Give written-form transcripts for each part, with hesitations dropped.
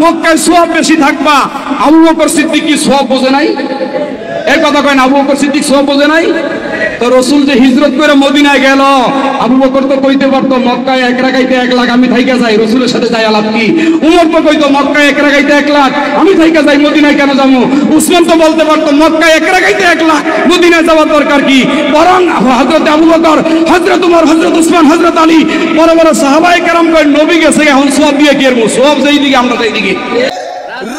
মক্কায় সওয়াব বেশি থাকবা। আবু বকর সিদ্দিক কি সওয়াব বোঝে নাই? এর কথা কয় না, আবু বকর সিদ্দিক সওয়াব বোঝে নাই? তো রসুল যে হিজরত করে মদিনায় গেল, আবু বকর তো কইতে পারতো মক্কায় এক রাকাইতে 1 লাখ আমি থাইকা যাই, রসুলের সাথে যাই আলাপ কি? উমর তো কইতো মক্কায় এক রাকাইতে 1 লাখ আমি থাইকা যাই, মদিনায় কেন যাবো? উসমান তো বলতে পারতো মক্কায় এক রাকাইতে 1 লাখ মদিনায় যাওয়ার দরকার কি? বরং হযরত আবু বকর, হযরত উমর, হযরত উসমান, হযরত আলী বড় বড় সাহাবায়ে কেরাম কয় নবী গেছে, এখন সওয়াব দিয়ে কি করব? সওয়াব যেই দিকে আমরা সেই দিকে।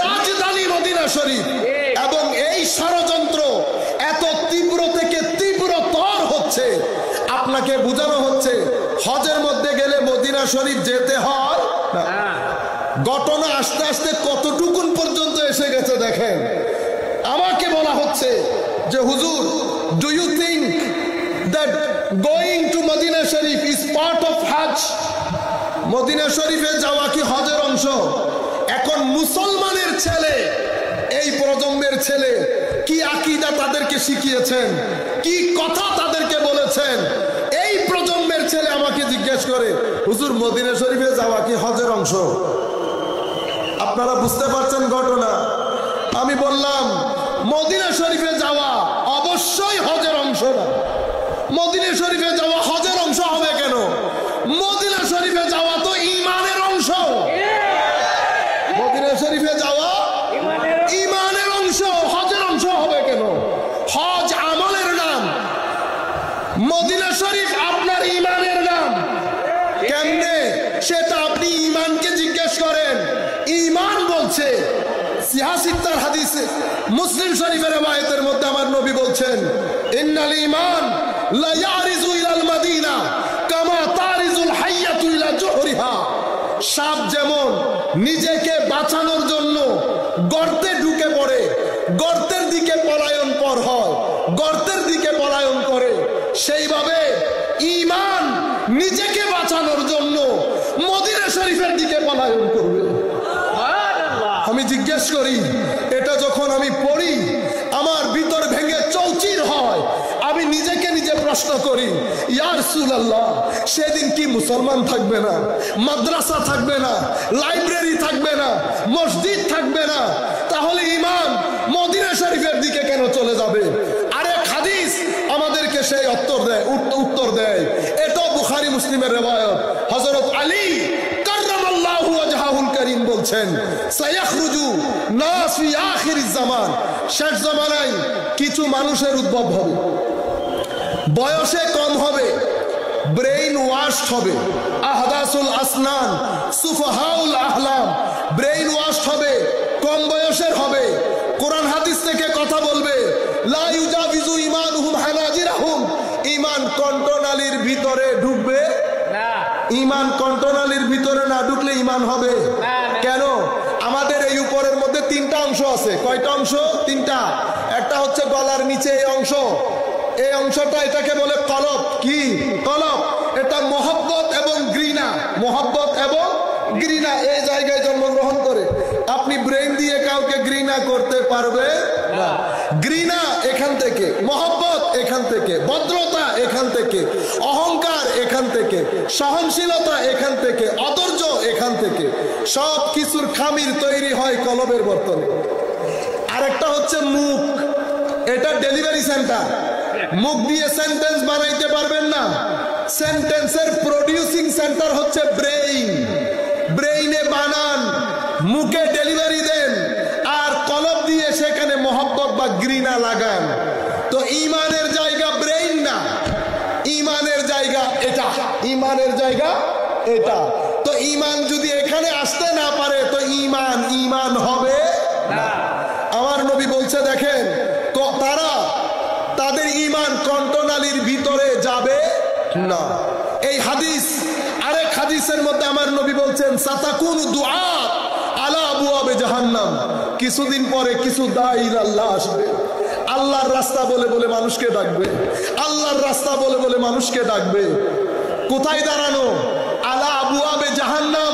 রাজধানী মদিনা শরীফ, এবং এই ষড়যন্ত্র এত তীব্র থেকে তীব্রতর হচ্ছে। আপনাকে বোঝানো হচ্ছে হজের মধ্যে গেলে মদিনা শরীফ যেতে হয় না। ঘটনা আস্তে আস্তে কতটুকুন পর্যন্ত এসে গেছে দেখেন। আমাকে বলা হচ্ছে যে হুজুর, do you think that going to Madina Sharif is part of Hajj? Madina শরীফে যাওয়া কি হজের অংশ? এখন মুসলমানের ছেলে, এই প্রজন্মের ছেলে কি আকীদা তাদেরকে শিখিয়েছেন, কি কথা তাদেরকে বলেছেন, এই প্রজন্মের ছেলে আমাকে জিজ্ঞেস করে হুজুর মদিনা শরীফে যাওয়া কি হজের অংশ? আপনারা বুঝতে পারছেন ঘটনা? আমি বললাম মদিনা শরীফে যাওয়া অবশ্যই হজের অংশ না। মদিনা শরীফে যাওয়া হজের অংশ হবে কেন? মদিনা শরীফে যাওয়া তো ঈমানের অংশ। মদিনা শরীফে যাওয়া ঈমানের অংশ, হজের অংশ হবে কেন? হজ আমলের নাম, মদিনা শরীফ আপনার ঈমানের নাম। কেমনে সেটা আপনি ঈমানকে জিজ্ঞেস করেন। ঈমান বলছে সিহাসিত্তার হাদিসে, মুসলিম শরীফের রওয়ায়াতের মধ্যে আমার নবী বলছেন ইন্নাল ঈমান লা ইয়ারিজু ইলাল মাদিনা কামা তারিজুল হাইয়াতু ইলা জুহরিহা। সাপ যেমন নিজেকে বাঁচানোর জন্য গর্তে ঢুকে পড়ে, গর্তের দিকে পলায়ন পর হয়, গর্তের দিকে পলায়ন করে, সেইভাবে ঈমান নিজেকে বাঁচানোর জন্য মদিনা শরীফের দিকে পলায়ন করবে। আমি জিজ্ঞেস করি, এটা যখন আমি পড়ি আমার ভিতর ভেঙে চৌচির হয়। আমি নিজেকে নিজে প্রশ্ন করি, ইয়া রাসূলুল্লাহ, সেদিন কি মুসলমান থাকবে না, মাদ্রাসা থাকবে না, লাইব্রেরি থাকবে না, মসজিদ থাকবে না? তাহলে ঈমান মদিনা শরীফের দিকে কেন চলে যাবে? আরেক হাদিস আমাদেরকে সেই উত্তর দেয়। এটা বুখারী মুসলিমের রিওয়ায়াত। হযরত আলী কাররামাল্লাহু ওয়াজহাহুল কারীম বলছেন, সায়াখরুজু নাস ফি আখিরিজ জামান, শেষ জামানায় কিছু মানুষের উদ্ভব হবে, বয়সে কম হবে, ব্রেইন ওয়াশ হবে, আহদাসুল আসনান, সুফাহাউল আহলাম, ব্রেইন ওয়াশ হবে, কম বয়সের হবে, কোরআন হাদিস থেকে কথা বলবে, লা ইউজাবিজু ঈমানুহুম হানাজিরাহুম, ঈমান কণ্ঠনালীর ভিতরে ঢুকবে না। ঈমান কণ্ঠনালীর ভিতরে না ঢুকলে ঈমান হবে কেন? আমাদের এই উপরের মধ্যে 3টা অংশ আছে। কয়টা অংশ? 3টা। একটা হচ্ছে গলার নিচে এই অংশ, এই অংশটা, এটাকে বলে কলব। কি কলব? এটা মহব্বত এবং ঘৃণা, মহব্বত এবং ঘৃণা এই জায়গায় জন্মগ্রহণ করে। আপনি ব্রেন দিয়ে কাউকে ঘৃণা করতে পারবে না। ঘৃণা এখান থেকে, মহব্বত এখান থেকে, ভদ্রতা এখান থেকে, অহংকার এখান থেকে, সহনশীলতা এখান থেকে, অধৈর্য এখান থেকে। সব কিছুর খামির তৈরি হয় কলবের বর্তনে। আরেকটা হচ্ছে মুখ, এটা ডেলিভারি সেন্টার। মুখ দিয়ে সেন্টেন্স বানাইতে পারবেন না, সেন্টেন্সের প্রডিউসিং সেন্টার হচ্ছে ব্রেইন। ব্রেইনে বানান, মুখে ডেলিভারি দেন, আর কলব দিয়ে সেখানে মহব্বত বা ঘৃণা লাগান। তো ঈমানের জায়গা ব্রেইন না, ঈমানের জায়গা এটা, ঈমানের জায়গা এটা। তো ঈমান যদি এখানে আসতে না পারে তো ঈমান হবে না। আমার নবী বলছে দেখেন, তারা তাদের ঈমান কণ্ঠনালীর ভিতরে যাবে না। এই হাদিস, আরেক হাদিসের মধ্যে আমার নবী বলছেন সাতাকুনু দুআত আলা আবওয়াবে জাহান্নাম, কিছুদিন পরে কিছু দাঈর আল্লাহ আসবে, আল্লাহর রাস্তা বলে বলে মানুষকে ডাকবে, আল্লাহর রাস্তা বলে বলে মানুষকে ডাকবে। কোথায় দাঁড়ানো? আলা আবওয়াবে জাহান্নাম,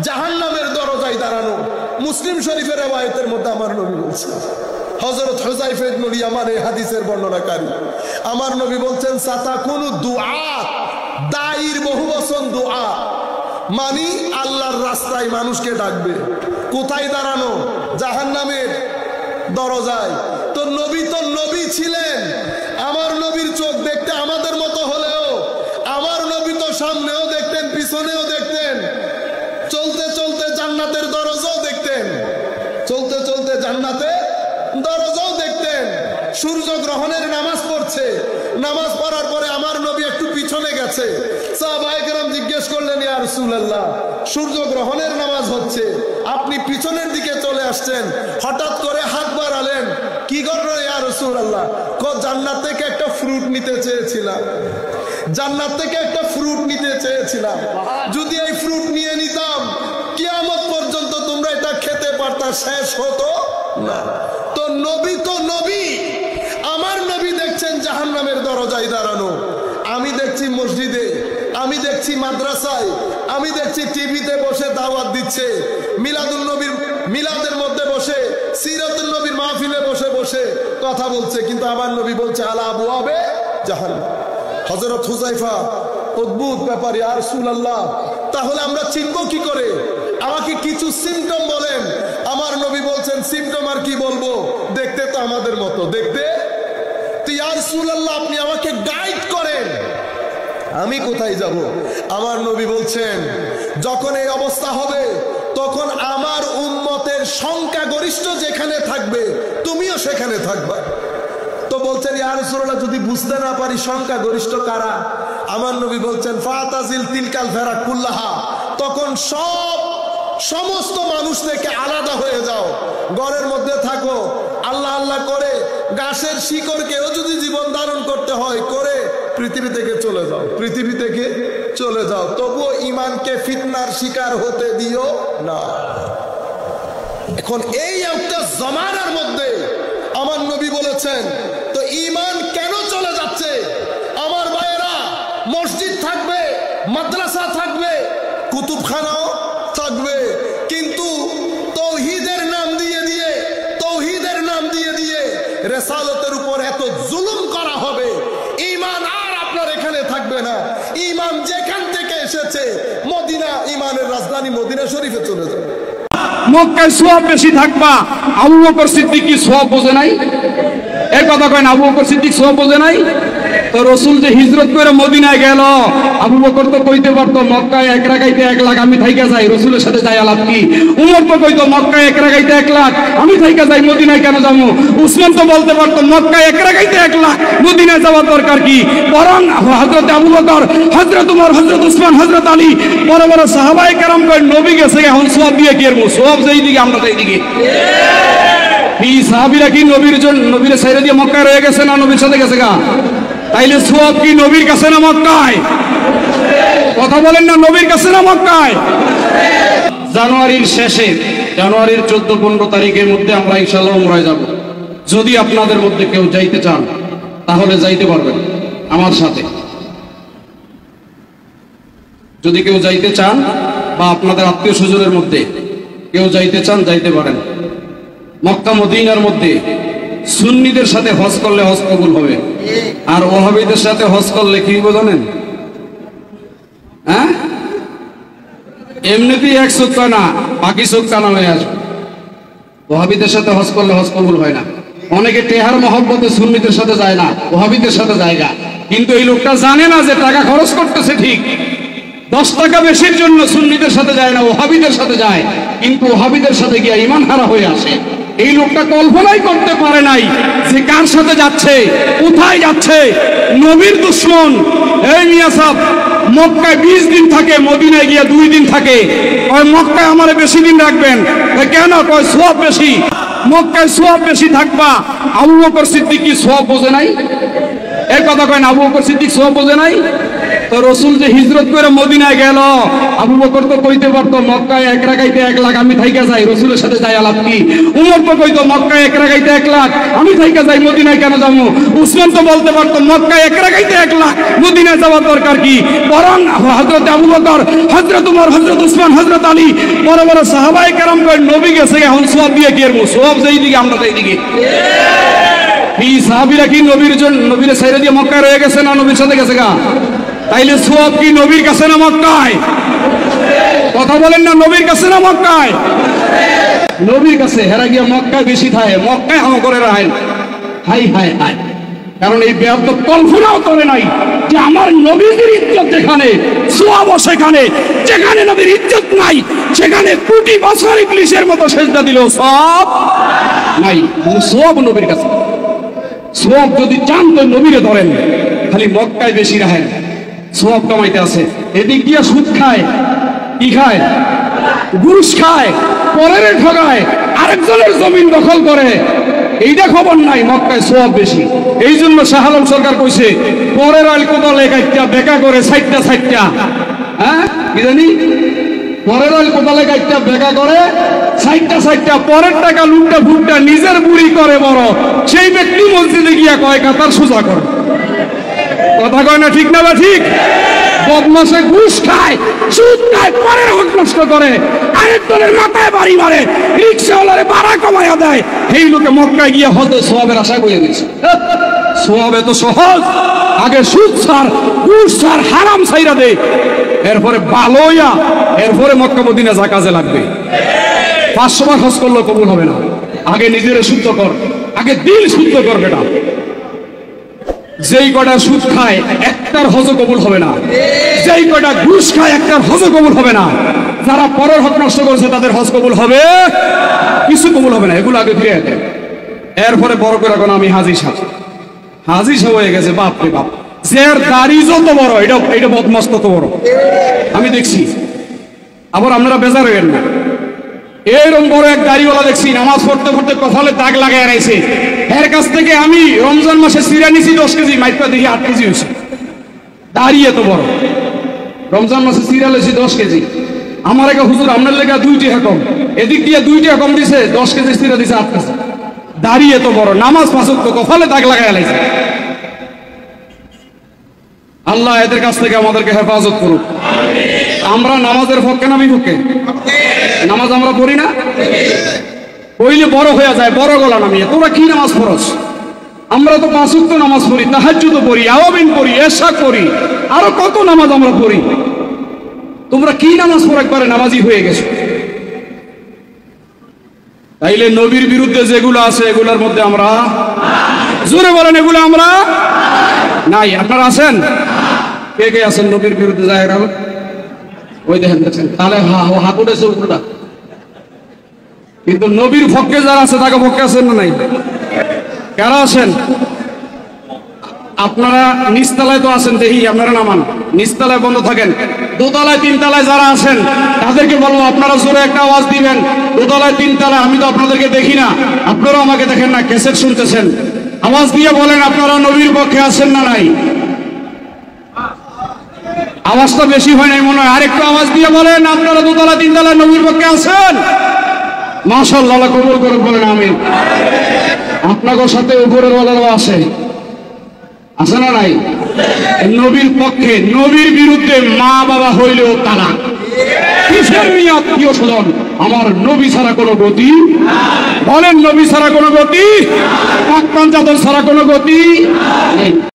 জাহান্নামের দরজায় দাঁড়ানো। মুসলিম শরীফের রিওয়ায়াতের মধ্যে আমার নবী বলছেন, হযরত হুযায়ফা ইবনে ইয়ামান এই হাদিসের বর্ণনাকারী, আমার নবী বলছেন সাতাকুনু দুআত, দাঈর বহুবচন দুআ, মানে আল্লাহর রাস্তায় মানুষকে ডাকবে। কোথায় দাঁড়ানো? জাহান্নামের দরজায়। তো নবী ছিলেন। আমার নবীর চোখ দেখতে আমাদের মতো হলেও আমার নবী তো সামনেও দেখতেন, পিছনেও দেখতেন, চলতে চলতে জান্নাতের দরজাও দেখতেন, চলতে চলতে জান্নাতে দরজাও দেখতেন। সূর্য গ্রহণের নামাজ পড়ছে, নামাজ পড়ার পরে আমার নবী একটু পিছনে গেছে। সাহাবায়ে কেরাম জিজ্ঞেস করলেন, ইয়া রাসূলুল্লাহ, সূর্য গ্রহণের নামাজ হচ্ছে, আপনি পিছনের দিকে চলে আসছেন, হঠাৎ করে হাত বাড়ালেন, কি করলেন ইয়া রাসূলুল্লাহ? জান্নাত থেকে একটা ফ্রুট নিতে চেয়েছিলাম, জান্নাত থেকে একটা ফ্রুট নিতে চেয়েছিলাম। যদি এই ফ্রুট নিয়ে নিতাম, কিয়ামত পর্যন্ত তোমরা এটা খেতে পারতা, শেষ হতো না। তো নবী আমার নবী দেখছেন জাহান্নামের দরজায় দাঁড়ানো, আমি দেখছি মসজিদে, আমি দেখছি মাদ্রাসায়, আমি দেখছি টিভিতে বসে দাওয়াত দিচ্ছে, মিলাদুন নবীর মিলাদের মধ্যে বসে, সিরাতুন নবীর মাহফিলে বসে বসে কথা বলছে, কিন্তু আমার নবী বলছে আলা আবওয়াবে জাহান্নাম। হযরত হুযায়ফা অদ্ভুত ব্যাপার, ইয়া রাসূলুল্লাহ, তাহলে আমরা চিনবো কি করে? আমাকে কিছু সিম্পটম বলেন। আমার নবী বলছেন, সিম্পটম আর কি বলবো, দেখতে তো আমাদের মতো দেখতে। তো ইয়া রাসূলুল্লাহ, আপনি আমাকে গাইড করেন, আমি কোথায় যাব? আমার নবী বলছেন, যখন এই অবস্থা হবে তখন আমার উম্মতের সংখ্যাগরিষ্ঠ যেখানে থাকবে তুমিও সেখানে থাকবা। তো বলছেন, ইয়া রাসূলুল্লাহ, যদি বুঝতে না পারি সংখ্যাগরিষ্ঠ কারা? আমার নবী বলছেন, ফাতাজিল তিলকাল ফিরাক কুল্লাহা, তখন সমস্ত মানুষ থেকে আলাদা হয়ে যাও, ঘরের মধ্যে থাকো, আল্লাহ আল্লাহ করে গাছের শিকড়কেও যদি জীবন ধারণ করতে হয় করে পৃথিবী থেকে চলে যাও, পৃথিবী থেকে চলে যাও, তবুও ঈমানকে ফিতনার শিকার হতে দিও না। এখন এই একটা জামানার মধ্যে আমার নবী বলেছেন, তো ঈমান কেন চলে যাচ্ছে? আমার ভাইয়েরা, মসজিদ থাকবে, মাদ্রাসা থাকবে, কুতুবখানাও থাকবে, কিন্তু তাওহীদের নাম দিয়ে রিসালাতের উপর এত জুলুম করা হবে, ঈমান আর আপনার এখানে থাকবে না। ঈমান যেখান থেকে এসেছে, মদিনা, ঈমানের রাজধানী মদিনা শরীফে চলে যাবে। মক্কায় সওয়াব বেশি থাকবা। আবু বকর সিদ্দিক কি সওয়াব বোঝে নাই? এর কথা কয় না, আবু বকর সিদ্দিক সওয়াব বোঝে নাই? তো রসুল যে হিজরত করে মদিনায় গেল, আবু বকর তো কইতে পারতো মক্কায় এক রাকাইতে 1 লাখ আমি থাইকা যাই, রসুলের সাথে যাই আলাপ কি? উমর তো কইতো মক্কায় এক রাকাইতে 1 লাখ আমি থাইকা যাই, মদিনায় কেন যাবো? উসমান তো বলতে পারতো মক্কায় এক রাকাইতে 1 লাখ, মদিনায় যাওয়ার দরকার কি? বরং হযরত আবু বকর, হযরত উমর, হযরত উসমান, হযরত আলী, বড় বড় সাহাবায়ে কেরাম কয় নবী গেছে, এখন সওয়াব দিয়ে কি করব? সওয়াব যেই দিকে আমরা সেই দিকে। এই সাহাবীরা কি নবীর সাইরা দিয়ে মক্কায় রয়ে গেছে না নবীর সাথে গেছে গা? তাইলে সওয়াব কি নবীর কাছে না মক্কায়? কথা বলেন না, নবীর কাছে না মক্কায়? জানুয়ারির শেষে, জানুয়ারির 14-15 তারিখের মধ্যে আমরা ইনশাআল্লাহ উমরায় যাব। যদি আপনাদের মধ্যে কেউ যাইতে চান তাহলে যাইতে পারবেন আমার সাথে। যদি কেউ যাইতে চান বা আপনাদের আত্মীয় স্বজনের মধ্যে কেউ যাইতে চান, যাইতে পারেন। মক্কা মদিনার মধ্যে সুন্নিদের সাথে হজ করলে হজ কবুল হবে, আর ওহাবিদের সাথে হজ করলে কি হবে জানেন? হ্যাঁ, এমনিতেই 1 চোখ কানা, বাকি চোখ কানা হয়ে আসবে। ওহাবিদের সাথে হজ করলে হজ কবুল হয় না। অনেকে টেহার মহব্বতে সুন্নিদের সাথে যায় না, ওহাবিদের সাথে জায়গা, কিন্তু এই লোকটা জানে না যে টাকা খরচ করতেছে ঠিক, 10 টাকা বেশির জন্য সুন্নিদের সাথে যায় না, ওহাবিদের সাথে যায়, কিন্তু ওহাবিদের সাথে গিয়ে ঈমান হারা হয়ে আসে। এই লোকটা কল্পনাই করতে পারে নাই যে কার সাথে যাচ্ছে, কোথায় যাচ্ছে। নবীর দুশমন। এই মিয়া সাহেব মক্কায় 20 দিন থাকে, মদিনায় গিয়ে 2 দিন থাকে। ওই মক্কায় আমারে বেশি দিন রাখবেন, কেন? কয় সওয়াব বেশি। মক্কায় সওয়াব বেশি থাকবা। আবু বকর সিদ্দিক কি সওয়াব বোঝে নাই? এর কথা কয় না, আবু বকর সিদ্দিক সওয়াব বোঝে নাই? তো রসুল যে হিজরত করে মদিনায় গেল, আবু বকর তো কইতে পারতো মক্কায় এক রাকাইতে 1 লাখ আমি থাইকা যাই, রসুলের সাথে যাই আলাপ কি? উমর তো কইতো মক্কায় এক রাকাইতে 1 লাখ আমি থাইকা যাই, মদিনায় কেন যাবো? উসমান তো বলতে পারতো মক্কায় এক রাকাইতে 1 লাখ, মদিনায় যাওয়ার দরকার কি? বরং হযরত আবু বকর, হযরত উমর, হযরত উসমান, হযরত আলী, বড় বড় সাহাবায়ে কেরাম কয় নবী গেছে, এখন সওয়াব দিয়ে কি করব? সওয়াব যেই দিকে আমরা সেই দিকে। এই সাহাবীরা কি নবীর সাইরা দিয়ে মক্কায় রয়ে গেছে না নবীর সাথে গেছে গা? তাইলে সওয়াব কি নবীর কাছে না মক্কায়? কথা বলেন না, নবীর কাছে না মক্কায়? নবীর কাছে, হেরা গিয়া মক্কায় বেশি থাকে, মক্কায় হাম করে রাখেন। হাই হাই হাই, কারণ এই বেয়াদ তো কল্পনাও করে নাই যে আমার নবীর ইজ্জত যেখানে, সোয়াবও সেখানে, যেখানে নবীর ইজ্জত নাই সেখানে কোটি বছর ইবলিসের মতো সেজদা দিলেও সব নাই। সব নবীর কাছে, সব যদি চান তো নবীরে ধরেন, খালি মক্কায় বেশি রাখেন, সব কামাইতে আছে। এদিক দিয়ে সুদ খায়, কি খায়, ঘুষ খায়, পরের ঠগায়, আরেকজনের জমিন দখল করে, এইটা খবর নাই, মক্কায় সওয়াব বেশি। এই জন্য শাহ আলম সরকার কইছে পরের আল কোদালে কাইটা বেকা করে সাইটটা সাইটটা, হ্যাঁ কি জানি, পরের আল কোদালে কাইটা বেকা করে সাইটটা সাইটটা, পরের টাকা লুটটা ফুটটা নিজের বুড়ি করে বড়, সেই ব্যক্তি মসজিদে গিয়া কয় কাতার সোজা করে। কথা কয় না ঠিক না বা ঠিক? বদমাশে ঘুষ খায়, সুদ খায়, পরের হক নষ্ট করে, আরেকজনের মাথায় বাড়ি মারে, রিক্সাওয়ালারে ভাড়া কমাইয়া দেয়। এই লোকে মক্কায় গিয়ে হতে সওয়াবের আশা করে দিয়েছে। সওয়াব এত সহজ, আগে সুদ ছাড়, ঘুষ ছাড়, হারাম ছাইরা দে, এরপরে ভালোয়া, এরপরে মক্কা মদিনা যা কাজে লাগবে। 500 বার হজ করলেও কবুল হবে না। আগে নিজের শুদ্ধ কর, আগে দিল শুদ্ধ কর বেটা। যেই কটা সুদ খায় একটার হজ কবুল হবে না, যেই কটা ঘুষ খায় একটার হজ কবুল হবে না। যারা পরের হক নষ্ট করেছে তাদের হজ কবুল হবে, কিছু কবুল হবে না। এগুলো আগে ফিরে যেতে, এরপরে বড় করে এখন আমি হাজি সাহ, হাজি সাহ হয়ে গেছে। বাপ রে বাপ, যার দাড়ি যত বড়, এটা বদমাস তত বড় আমি দেখছি। আবার আপনারা বেজার হইেন না, এইরকম বড় এক দাড়িওয়ালা দেখছি নামাজ পড়তে পড়তে কপালে দাগ লাগাই রাখছে। এর কাছ থেকে আমি রমজান মাসে সিরা নিছি 10 কেজি, মাইপা দেখি 8 কেজি হয়েছে। দাড়ি এত বড়, রমজান মাসে সিরা লেছি 10 কেজি। আমার একা হুজুর আপনার লেখা 2 টাকা কম, এদিক দিয়ে 2 টাকা কম দিছে, 10 কেজি সিরা দিছে 8 কেজি। দাড়ি এত বড়, নামাজ পাঁচ ওয়াক্ত, কপালে দাগ লাগাই রাখছে। আল্লাহ এদের কাছ থেকে আমাদেরকে হেফাজত করুক। আমরা নামাজের পক্ষে না বিপক্ষে? নামাজ আমরা পড়ি না, পড়লে বড় হয়ে যায়, বড় গলা নামিয়ে। তোরা কি নামাজ পড়স? আমরা তো 5 ওয়াক্ত নামাজ পড়ি, তাহাজ্জুদ পড়ি, আওয়াবিন পড়ি, এশা করি, আরো কত নামাজ আমরা পড়ি। তোমরা কি নামাজ পড়ে একবারে নামাজি হয়ে গেছো? তাইলে নবীর বিরুদ্ধে যেগুলো আছে এগুলোর মধ্যে আমরা, জোরে বলেন, এগুলো আমরা নাই। আপনারা আছেন? কে কে আছেন নবীর বিরুদ্ধে? জাহের আলো ওই দেখেন, দেখছেন, তাহলে হাত উঠেছে উপরটা। কিন্তু নবীর পক্ষে যারা আছে তাকে পক্ষে আছেন না নাই? কারা আছেন? আপনারা নিচতলায় তো আছেন, দেখি আপনারা নামান, নিচতলায় বন্ধ থাকেন। দোতলায় 3 তলায় যারা আছেন তাদেরকে বলবো আপনারা জোরে একটা আওয়াজ দিবেন। দোতলায় 3 তলায় আমি তো আপনাদেরকে দেখি না, আপনারাও আমাকে দেখেন না, ক্যাসেট শুনতেছেন। আওয়াজ দিয়ে বলেন আপনারা নবীর পক্ষে আছেন না নাই? আওয়াজটা বেশি হয় নাই মনে হয়, আরেকটু আওয়াজ দিয়ে বলেন আপনারা দোতলা 3 তলায় নবীর পক্ষে আছেন। মাশাআল্লাহ, কবুল করে বলেন আমিন। আপনাদের সাথে উপরের ওয়ালাও আছে, আছে না নাই? নবীর পক্ষে, নবীর বিরুদ্ধে মা বাবা হইলেও তারা কিসের নিয়ে আত্মীয় স্বজন? আমার নবী ছাড়া কোনো গতি, বলেন নবী ছাড়া কোনো গতি, পাক পাঞ্জাতন ছাড়া কোনো গতি নেই।